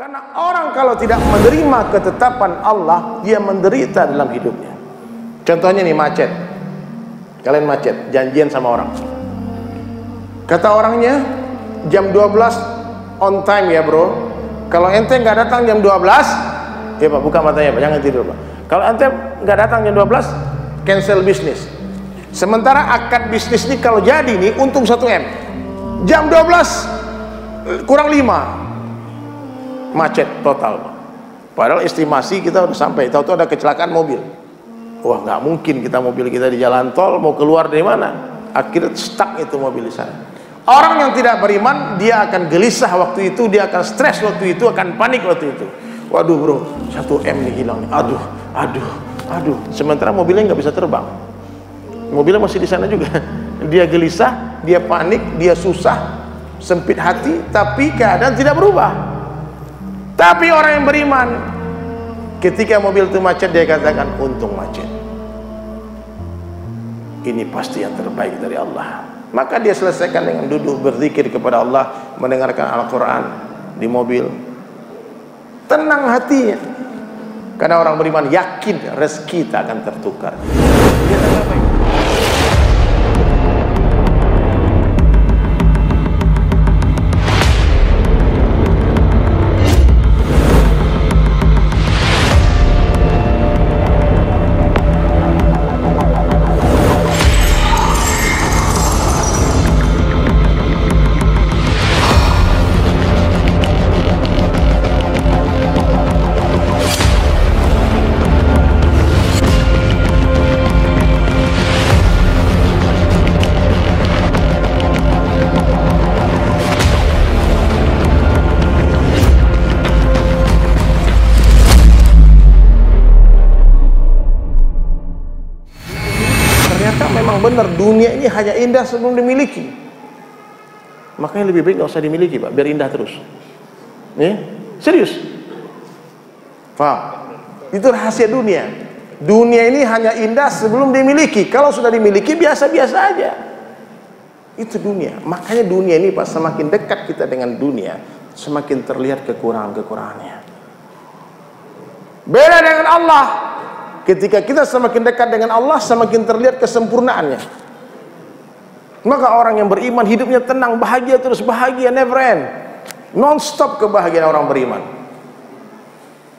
Karena orang kalau tidak menerima ketetapan Allah, dia menderita dalam hidupnya. Contohnya nih, macet. Kalian macet, janjian sama orang. Kata orangnya, jam 12 on time ya bro. Kalau ente nggak datang jam 12, ya pak, buka matanya pak, jangan tidur pak. Kalau ente nggak datang jam 12, cancel bisnis. Sementara akad bisnis ini kalau jadi nih, untung 1M. Jam 12 kurang 5, macet total pak. Padahal estimasi kita udah sampai, tahu-tahu ada kecelakaan mobil. Wah, nggak mungkin mobil kita di jalan tol, mau keluar dari mana? Akhirnya stuck itu mobil di sana. Orang yang tidak beriman, dia akan gelisah waktu itu, dia akan stres waktu itu, akan panik waktu itu. Waduh bro, 1M nih hilang nih. Aduh. Sementara mobilnya nggak bisa terbang. Mobilnya masih di sana juga. Dia gelisah, dia panik, dia susah, sempit hati, tapi keadaan tidak berubah. Tapi orang yang beriman, ketika mobil itu macet, dia katakan, untung macet. Ini pasti yang terbaik dari Allah. Maka dia selesaikan dengan duduk berzikir kepada Allah, mendengarkan Al-Quran di mobil. Tenang hatinya. Karena orang beriman yakin rezeki tak akan tertukar. Dia terbaik. Memang benar dunia ini hanya indah sebelum dimiliki. Makanya lebih baik nggak usah dimiliki pak, biar indah terus. Serius. Paham? Itu rahasia dunia. Dunia ini hanya indah sebelum dimiliki. Kalau sudah dimiliki biasa-biasa aja. Itu dunia. Makanya dunia ini pak, semakin dekat kita dengan dunia, semakin terlihat kekurangan-kekurangannya. Beda dengan Allah. Ketika kita semakin dekat dengan Allah, semakin terlihat kesempurnaannya. Maka orang yang beriman hidupnya tenang, bahagia terus, bahagia never end, non-stop kebahagiaan orang beriman.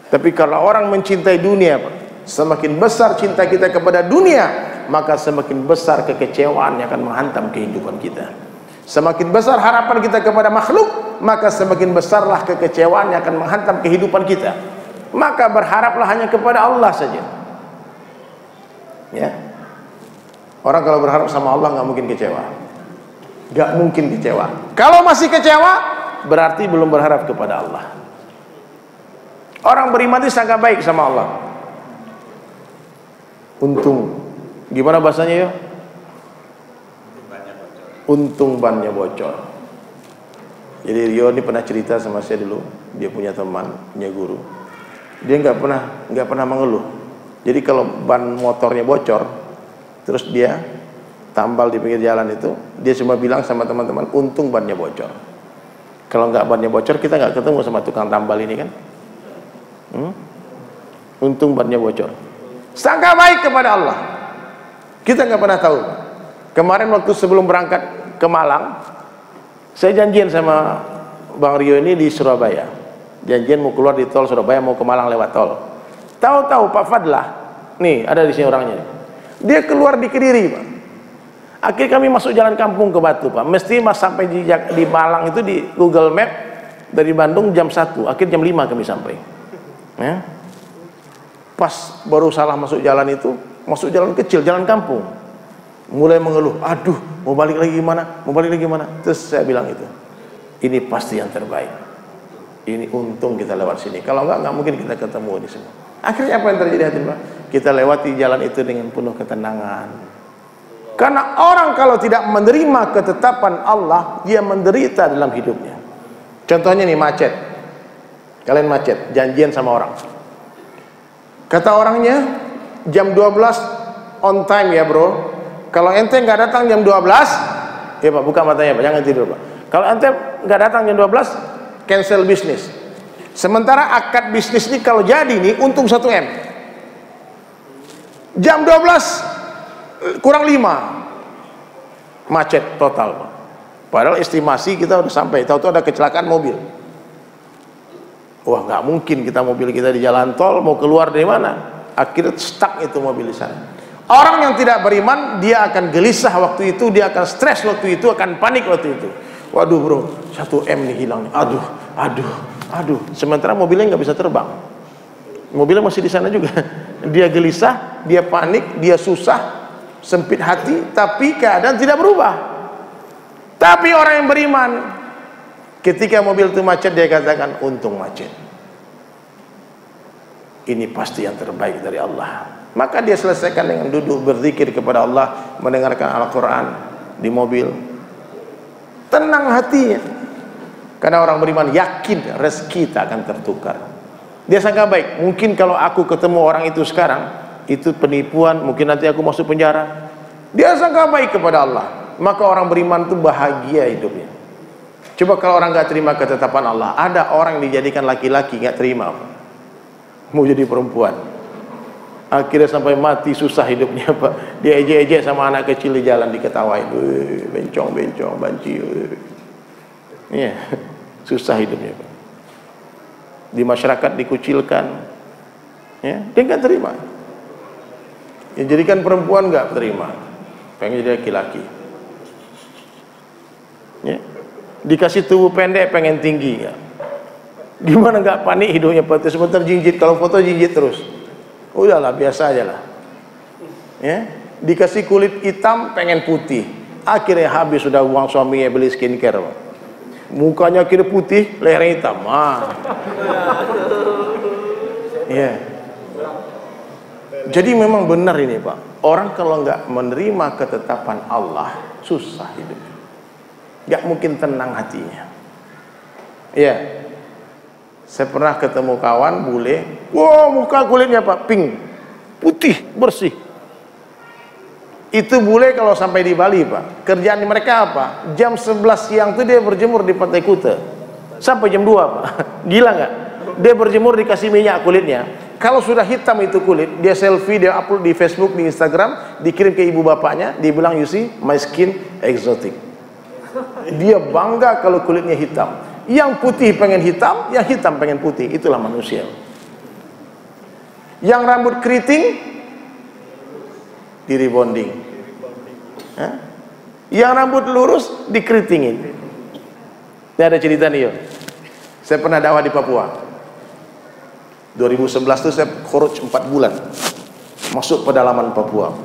Tapi kalau orang mencintai dunia, semakin besar cinta kita kepada dunia, maka semakin besar kekecewaan yang akan menghantam kehidupan kita. Semakin besar harapan kita kepada makhluk, maka semakin besarlah kekecewaan yang akan menghantam kehidupan kita. Maka berharaplah hanya kepada Allah saja. Ya, orang kalau berharap sama Allah nggak mungkin kecewa, nggak mungkin kecewa. Kalau masih kecewa, berarti belum berharap kepada Allah. Orang beriman itu sangat baik sama Allah. Untung, gimana bahasanya ya? Untung bannya bocor. Jadi Rio ini pernah cerita sama saya dulu, dia punya teman, punya guru. Dia nggak pernah mengeluh. Jadi kalau ban motornya bocor, terus dia tambal di pinggir jalan itu, dia cuma bilang sama teman-teman, untung bannya bocor. Kalau nggak bannya bocor, kita nggak ketemu sama tukang tambal ini kan? Untung bannya bocor. Sangka baik kepada Allah. Kita nggak pernah tahu. Kemarin waktu sebelum berangkat ke Malang, saya janjian sama Bang Rio ini di Surabaya. Janjian mau keluar di tol Surabaya, mau ke Malang lewat tol. Tahu-tahu Pak Fadlah, nih ada di sini orangnya. Dia keluar di Kediri, Pak. Akhirnya kami masuk jalan kampung ke Batu, Pak. Mesti mas sampai di Malang itu di Google Map dari Bandung jam 1, akhir jam 5 kami sampai. Ya. Pas baru salah masuk jalan itu, masuk jalan kecil, jalan kampung. Mulai mengeluh, aduh, mau balik lagi gimana? Mau balik lagi gimana? Terus saya bilang itu, ini pasti yang terbaik. Ini untung kita lewat sini. Kalau nggak mungkin kita ketemu di sini. Akhirnya apa yang terjadi hadirin? Kita lewati jalan itu dengan penuh ketenangan. Karena orang kalau tidak menerima ketetapan Allah, dia menderita dalam hidupnya. Contohnya nih, macet. Kalian macet, janjian sama orang. Kata orangnya, jam 12 on time ya bro. Kalau ente nggak datang jam 12, ya pak, buka matanya pak, jangan tidur pak. Kalau ente nggak datang jam 12, cancel bisnis. Sementara akad bisnis ini kalau jadi nih untung 1 M. Jam 12 kurang 5 macet total. Padahal estimasi kita udah sampai, tahu-tahu ada kecelakaan mobil. Wah, nggak mungkin mobil kita di jalan tol, mau keluar dari mana? Akhirnya stuck itu mobil di sana. Orang yang tidak beriman, dia akan gelisah waktu itu, dia akan stres waktu itu, akan panik waktu itu. Waduh bro, 1 M nih hilang nih. Aduh. Sementara mobilnya nggak bisa terbang. Mobilnya masih di sana juga. Dia gelisah, dia panik, dia susah, sempit hati, tapi keadaan tidak berubah. Tapi orang yang beriman, ketika mobil itu macet, dia katakan, untung macet. Ini pasti yang terbaik dari Allah. Maka dia selesaikan dengan duduk berzikir kepada Allah, mendengarkan Al-Quran di mobil. Tenang hatinya. Karena orang beriman yakin rezeki tak akan tertukar. Dia sangka baik, mungkin kalau aku ketemu orang itu sekarang, itu penipuan, mungkin nanti aku masuk penjara. Dia sangka baik kepada Allah. Maka orang beriman itu bahagia hidupnya. Coba kalau orang gak terima ketetapan Allah, ada orang yang dijadikan laki-laki gak terima, mau jadi perempuan, akhirnya sampai mati susah hidupnya Pak. Dia ejek-ejek sama anak kecil di jalan, diketawain, bencong banci, iya, susah hidupnya Pak. Di masyarakat dikucilkan, ya, dia nggak terima. Yang jadikan perempuan nggak terima, pengen jadi laki-laki, ya. Dikasih tubuh pendek pengen tinggi, ya. Gimana nggak panik hidupnya Pak? Sebentar jinjit, kalau foto jinjit terus. Udahlah, biasa aja lah, ya. Dikasih kulit hitam pengen putih, akhirnya habis sudah uang suaminya beli skincare Pak. Mukanya kira putih, lehernya hitam. Ya. Jadi memang benar ini Pak, orang kalau nggak menerima ketetapan Allah susah hidupnya, nggak mungkin tenang hatinya. Ya, saya pernah ketemu kawan bule, wah muka kulitnya Pak pink, putih bersih. Itu bule kalau sampai di Bali Pak, kerjaan mereka apa? Jam 11 siang itu dia berjemur di Pantai Kuta sampai jam 2 Pak. Gila nggak? Dia berjemur dikasih minyak kulitnya. Kalau sudah hitam itu kulit, dia selfie, dia upload di Facebook, di Instagram, dikirim ke ibu bapaknya, dia bilang, you see my skin exotic. Dia bangga kalau kulitnya hitam. Yang putih pengen hitam, yang hitam pengen putih. Itulah manusia. Yang rambut keriting di rebonding, yang rambut lurus dikeritingin. Ini ada cerita nih yo. Saya pernah dakwah di Papua 2011 itu saya khuruj 4 bulan masuk pedalaman Papua.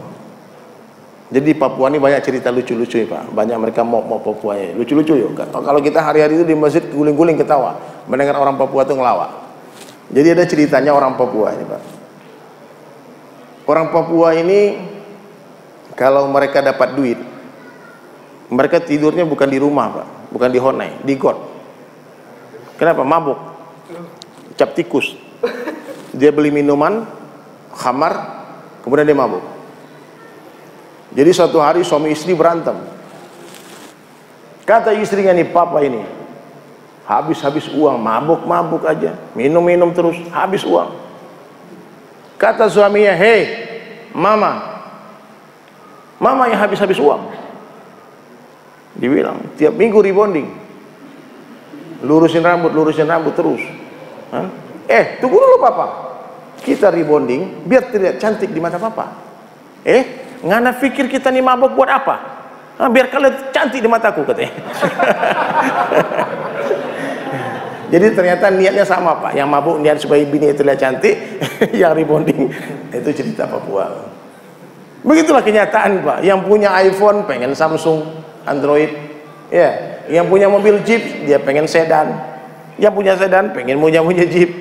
Jadi di Papua ini banyak cerita lucu-lucu ya Pak. Banyak mereka mau Papua ya, lucu-lucu yuk. Kalau kita hari-hari itu di masjid guling-guling ketawa mendengar orang Papua itu ngelawak. Jadi ada ceritanya orang Papua ini Pak. Orang Papua ini kalau mereka dapat duit, mereka tidurnya bukan di rumah Pak, bukan di honai, di got. Kenapa? Mabuk, cap tikus. Dia beli minuman, khamar, kemudian dia mabuk. Jadi suatu hari suami istri berantem. Kata istrinya nih, papa ini habis-habis uang, mabuk-mabuk aja, minum-minum terus, habis uang. Kata suaminya, hei mama yang habis-habis uang. Dibilang tiap minggu rebonding, lurusin rambut terus. Tunggu dulu papa, kita rebonding biar terlihat cantik di mata papa. Ngana pikir kita nih mabuk buat apa? Biar kalian cantik di mataku katanya. Jadi ternyata niatnya sama Pak. Yang mabuk niat supaya bini terlihat cantik, yang rebonding itu cerita Papua. Begitulah kenyataan Pak. Yang punya iPhone pengen Samsung, Android, ya. Yang punya mobil Jeep dia pengen sedan. Yang punya sedan pengen punya Jeep.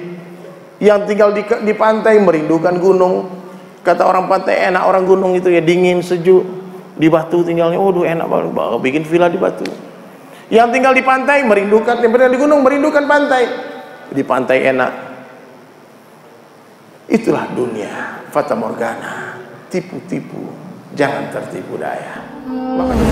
Yang tinggal di pantai merindukan gunung. Kata orang pantai enak, orang gunung itu ya dingin sejuk. Di Batu tinggalnya, enak banget, bikin villa di Batu. Yang tinggal di pantai merindukan, yang berada di gunung merindukan pantai. Di pantai enak. Itulah dunia fata morgana, tipu-tipu, jangan tertipu daya. Makanya